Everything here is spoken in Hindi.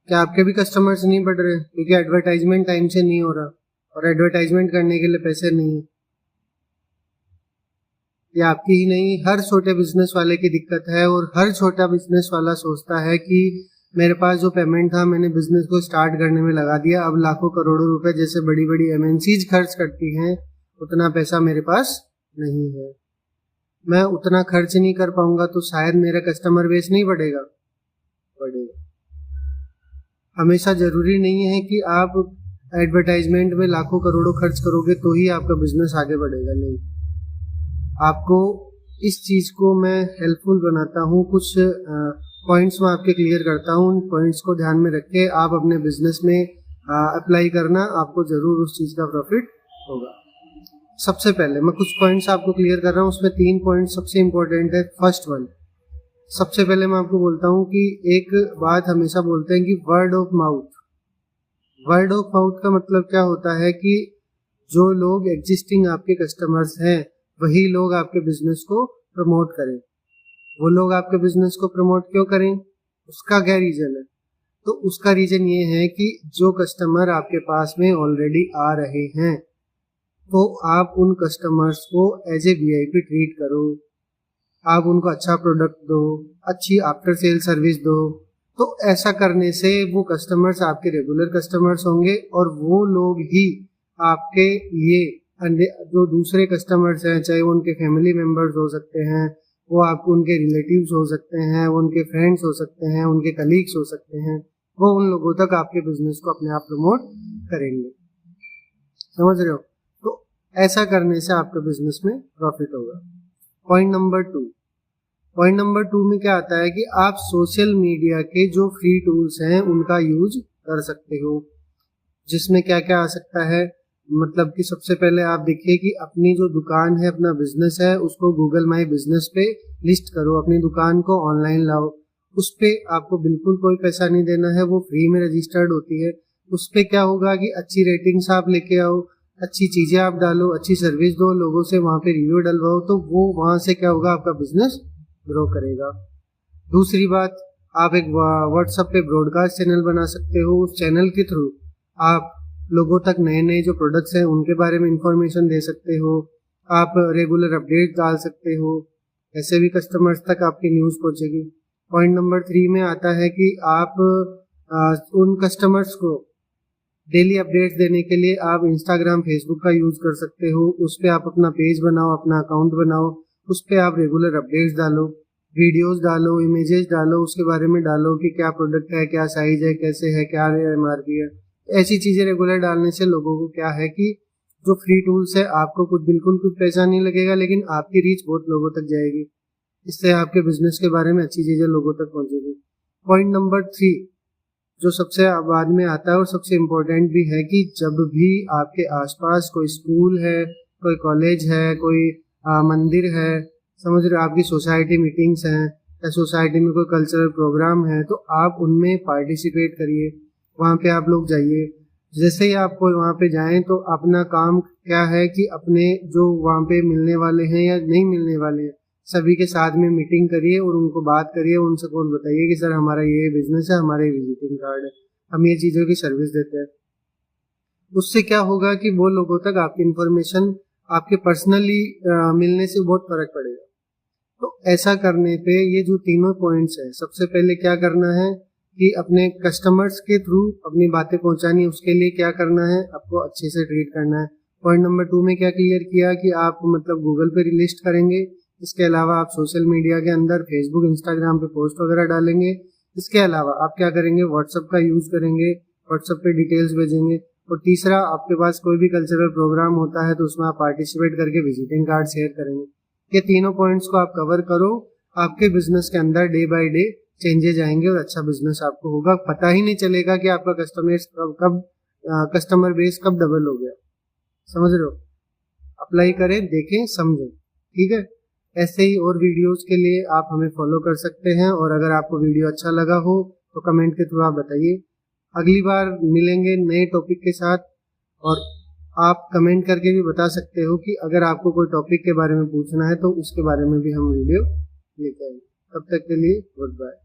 क्या आपके भी कस्टमर्स नहीं बढ़ रहे क्योंकि एडवर्टाइजमेंट टाइम से नहीं हो रहा और एडवर्टाइजमेंट करने के लिए पैसे नहीं है? ये आपकी ही नहीं, हर छोटे बिजनेस वाले की दिक्कत है। और हर छोटा बिजनेस वाला सोचता है कि मेरे पास जो पेमेंट था मैंने बिजनेस को स्टार्ट करने में लगा दिया, अब लाखों करोड़ों रुपए जैसे बड़ी बड़ी एमएनसीज खर्च करती हैं उतना पैसा मेरे पास नहीं है, मैं उतना खर्च नहीं कर पाऊंगा तो शायद मेरा कस्टमर बेस नहीं बढ़ेगा। हमेशा जरूरी नहीं है कि आप एडवर्टाइजमेंट में लाखों करोड़ों खर्च करोगे तो ही आपका बिजनेस आगे बढ़ेगा, नहीं। आपको इस चीज को मैं हेल्पफुल बनाता हूँ, कुछ पॉइंट्स मैं आपके क्लियर करता हूँ। उन पॉइंट्स को ध्यान में रख के आप अपने बिजनेस में अप्लाई करना, आपको जरूर उस चीज का प्रॉफिट होगा। सबसे पहले मैं कुछ पॉइंट्स आपको क्लियर कर रहा हूँ, उसमें 3 पॉइंट सबसे इंपॉर्टेंट है। फर्स्ट वन, सबसे पहले मैं आपको बोलता हूँ कि एक बात हमेशा बोलते हैं कि word of mouth. Word of mouth का मतलब क्या होता है कि जो लोग एग्जिस्टिंग आपके कस्टमर्स हैं वही लोग आपके बिजनेस को प्रमोट करें। वो लोग आपके बिजनेस को प्रमोट क्यों करें, उसका क्या रीजन है? तो उसका रीजन ये है कि जो कस्टमर आपके पास में ऑलरेडी आ रहे हैं तो आप उन कस्टमर्स को एज ए वीआईपी ट्रीट करो, आप उनको अच्छा प्रोडक्ट दो, अच्छी आफ्टर सेल सर्विस दो। तो ऐसा करने से वो कस्टमर्स आपके रेगुलर कस्टमर्स होंगे और वो लोग ही आपके लिए जो दूसरे कस्टमर्स हैं, चाहे वो उनके फैमिली मेंबर्स हो सकते हैं, वो आपको उनके रिलेटिव्स हो सकते हैं, वो उनके फ्रेंड्स हो सकते हैं, उनके कलीग्स हो सकते हैं, वो उन लोगों तक आपके बिजनेस को अपने आप प्रमोट करेंगे। समझ रहे हो? तो ऐसा करने से आपका बिजनेस में प्रॉफिट होगा। पॉइंट नंबर टू में क्या आता है कि आप सोशल मीडिया के जो फ्री टूल्स हैं उनका यूज कर सकते हो, जिसमें क्या क्या आ सकता है। मतलब कि सबसे पहले आप देखिए कि अपनी जो दुकान है, अपना बिजनेस है, उसको गूगल माई बिजनेस पे लिस्ट करो, अपनी दुकान को ऑनलाइन लाओ। उस पे आपको बिल्कुल कोई पैसा नहीं देना है, वो फ्री में रजिस्टर्ड होती है। उस पे क्या होगा कि अच्छी रेटिंग्स आप लेके आओ, अच्छी चीजें आप डालो, अच्छी सर्विस दो, लोगों से वहां पे रिव्यू डलवाओ, तो वो वहां से क्या होगा, आपका बिजनेस ग्रो करेगा। दूसरी बात, आप एक व्हाट्सएप पे ब्रॉडकास्ट चैनल बना सकते हो। उस चैनल के थ्रू आप लोगों तक नए नए जो प्रोडक्ट्स हैं उनके बारे में इंफॉर्मेशन दे सकते हो, आप रेगुलर अपडेट डाल सकते हो, ऐसे भी कस्टमर्स तक आपकी न्यूज़ पहुंचेगी। पॉइंट नंबर 3 में आता है कि आप उन कस्टमर्स को डेली अपडेट्स देने के लिए आप इंस्टाग्राम, फेसबुक का यूज़ कर सकते हो। उस पर आप अपना पेज बनाओ, अपना अकाउंट बनाओ, उस पर आप रेगुलर अपडेट्स डालो, वीडियोस डालो, इमेजेस डालो, उसके बारे में डालो कि क्या प्रोडक्ट है, क्या साइज है, कैसे है, क्या एमआरपी है। ऐसी चीजें रेगुलर डालने से लोगों को क्या है कि जो फ्री टूल्स है आपको बिल्कुल कुछ पैसा नहीं लगेगा, लेकिन आपकी रीच बहुत लोगों तक जाएगी। इससे आपके बिजनेस के बारे में अच्छी चीजें लोगों तक पहुंचेगी। पॉइंट नंबर 3 जो सबसे बाद में आता है और सबसे इम्पोर्टेंट भी है कि जब भी आपके आसपास कोई स्कूल है, कोई कॉलेज है, कोई मंदिर है, समझ रहे हो, आपकी सोसाइटी मीटिंग्स हैं या सोसाइटी में कोई कल्चरल प्रोग्राम है, तो आप उनमें पार्टिसिपेट करिए, वहाँ पे आप लोग जाइए। जैसे ही आप वहाँ पे जाएं तो अपना काम क्या है कि अपने जो वहाँ पे मिलने वाले हैं या नहीं मिलने वाले हैं सभी के साथ में मीटिंग करिए और उनको बात करिए, उनसे कौन बताइए कि सर हमारा ये बिजनेस है, हमारा ये विजिटिंग कार्ड है, हम ये चीज़ों की सर्विस देते हैं। उससे क्या होगा कि वो लोगों तक आपकी इन्फॉर्मेशन आपके पर्सनली मिलने से बहुत फर्क पड़ेगा। तो ऐसा करने पे ये जो तीनों पॉइंट्स है, सबसे पहले क्या करना है कि अपने कस्टमर्स के थ्रू अपनी बातें पहुंचानी है। उसके लिए क्या करना है, आपको अच्छे से ट्रीट करना है। पॉइंट नंबर 2 में क्या क्लियर किया कि आप मतलब गूगल पे लिस्ट करेंगे, इसके अलावा आप सोशल मीडिया के अंदर फेसबुक, इंस्टाग्राम पे पोस्ट वगैरह डालेंगे। इसके अलावा आप क्या करेंगे, व्हाट्सएप का यूज करेंगे, व्हाट्सएप पे डिटेल्स भेजेंगे। और तीसरा, आपके पास कोई भी कल्चरल प्रोग्राम होता है तो उसमें आप पार्टिसिपेट करके विजिटिंग कार्ड शेयर करेंगे। ये तीनों पॉइंट्स को आप कवर करो, आपके बिजनेस के अंदर डे बाय डे चेंजेस आएंगे और अच्छा बिजनेस आपको होगा। पता ही नहीं चलेगा कि आपका कस्टमर बेस कब डबल हो गया। समझ रहे हो? अप्लाई करें, देखें, समझें। ठीक है? ऐसे ही और वीडियोस के लिए आप हमें फॉलो कर सकते हैं, और अगर आपको वीडियो अच्छा लगा हो तो कमेंट के थ्रू आप बताइए। अगली बार मिलेंगे नए टॉपिक के साथ, और आप कमेंट करके भी बता सकते हो कि अगर आपको कोई टॉपिक के बारे में पूछना है तो उसके बारे में भी हम वीडियो लेके आएंगे। तब तक के लिए गुड बाय।